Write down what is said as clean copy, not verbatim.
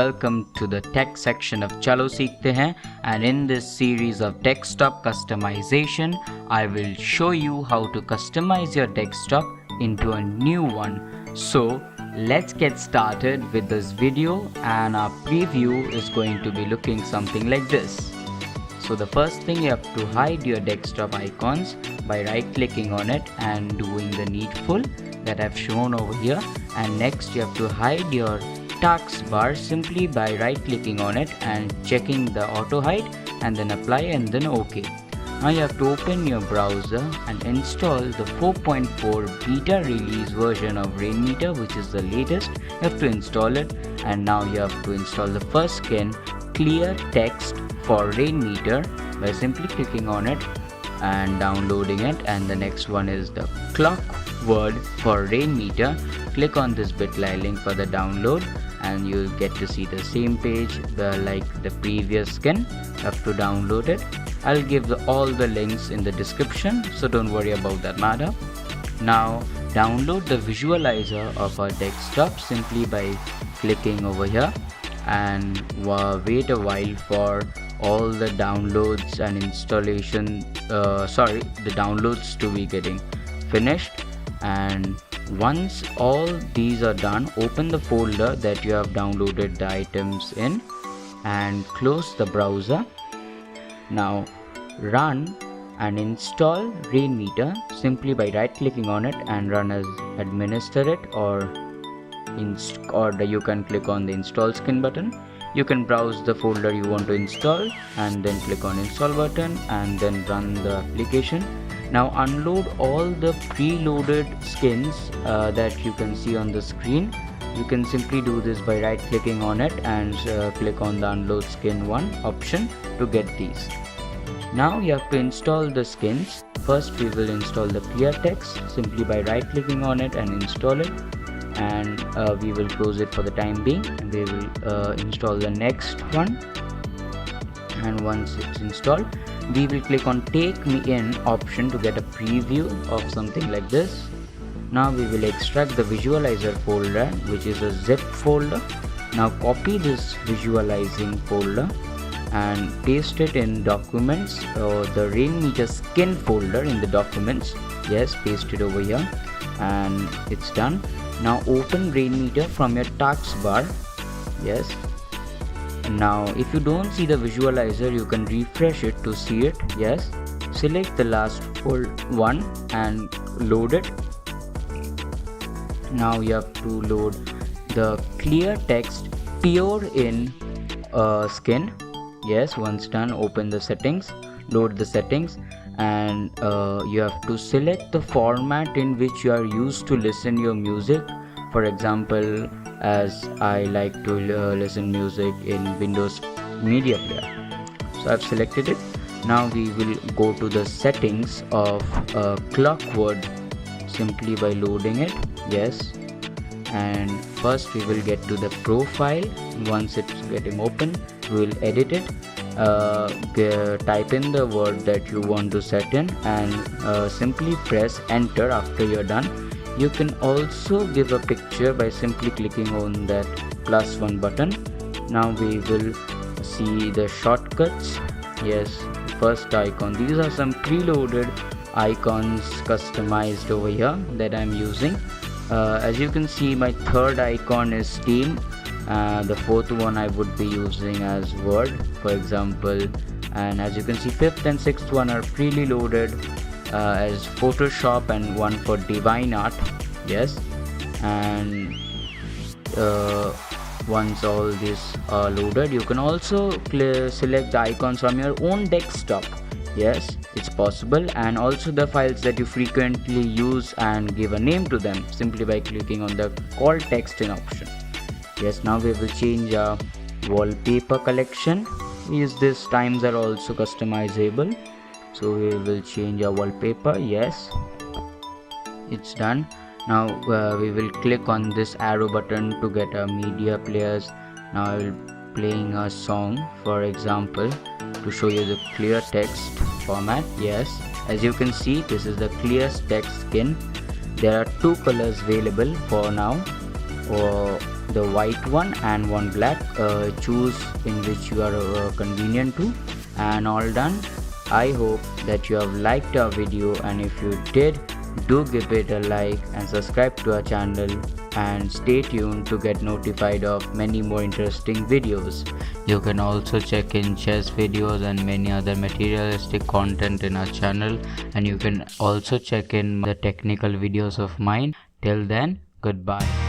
welcome to the tech section of Chalo Seekhte Hain, and in this series of desktop customization I will show you how to customize your desktop into a new one. So let's get started with this video, and our preview is going to be looking something like this. So the first thing, you have to hide your desktop icons by right clicking on it and doing the needful that I've shown over here, and next you have to hide your taskbar simply by right clicking on it and checking the auto hide and then apply and then OK. Now you have to open your browser and install the 4.4 beta release version of Rainmeter, which is the latest. You have to install it, and now you have to install the first skin, Clear Text for Rainmeter, by simply clicking on it and downloading it. And the next one is the clock word for Rainmeter. Click on this bit.ly link for the download and you'll get to see the same page like the previous skin. You have to download it. I'll give all the links in the description, so don't worry about that matter. Now download the visualizer of our desktop simply by clicking over here, and wait a while for all the downloads and installation the downloads to be getting finished. And once all these are done, open the folder that you have downloaded the items in and close the browser. Now run and install Rainmeter simply by right clicking on it and run as administer it, or you can click on the install skin button. You can browse the folder you want to install and then click on install button and then run the application. Now unload all the preloaded skins that you can see on the screen. You can simply do this by right clicking on it and click on the unload skin 1 option to get these. Now you have to install the skins. First we will install the Clear Text simply by right clicking on it and install it, and we will close it for the time being, and we will install the next one. And once it's installed, we will click on Take Me In option to get a preview of something like this. Now we will extract the visualizer folder, which is a zip folder. Now copy this visualizing folder and paste it in documents, the Rainmeter skin folder in the documents. Yes, paste it over here, and it's done. Now open Rainmeter from your taskbar. Yes. Now if you don't see the visualizer, you can refresh it to see it. Yes. Select the last one and load it. Now you have to load the Clear Text Pure in skin. Yes, once done, open the settings, load the settings, and you have to select the format in which you are used to listen your music. For example, as I like to listen music in Windows Media Player, so I've selected it. Now we will go to the settings of Clockwork simply by loading it. Yes, and first we will get to the profile. Once it's getting open, we will edit it. Type in the word that you want to set in and simply press enter after you're done. You can also give a picture by simply clicking on that +1 button. Now we will see the shortcuts. Yes, first icon. These are some preloaded icons customized over here that I'm using. As you can see, my third icon is Steam. The fourth one I would be using as Word, for example, and as you can see, fifth and sixth one are preloaded as Photoshop and one for Divine Art. Yes, and once all this are loaded, you can also select the icons from your own desktop. Yes, it's possible, and also the files that you frequently use and give a name to them simply by clicking on the Call Text in option. Yes, now we will change our wallpaper collection. These times are also customizable, so we will change our wallpaper. Yes, it's done. Now we will click on this arrow button to get our media players. Now I will playing a song, for example, to show you the Clear Text format. Yes, as you can see, this is the Clear Text skin. There are two colors available for now. the white one and one black. Choose in which you are convenient to. And all done. I hope that you have liked our video, and if you did, do give it a like and subscribe to our channel, and stay tuned to get notified of many more interesting videos. You can also check in chess videos and many other materialistic content in our channel, and you can also check in the technical videos of mine. Till then, goodbye.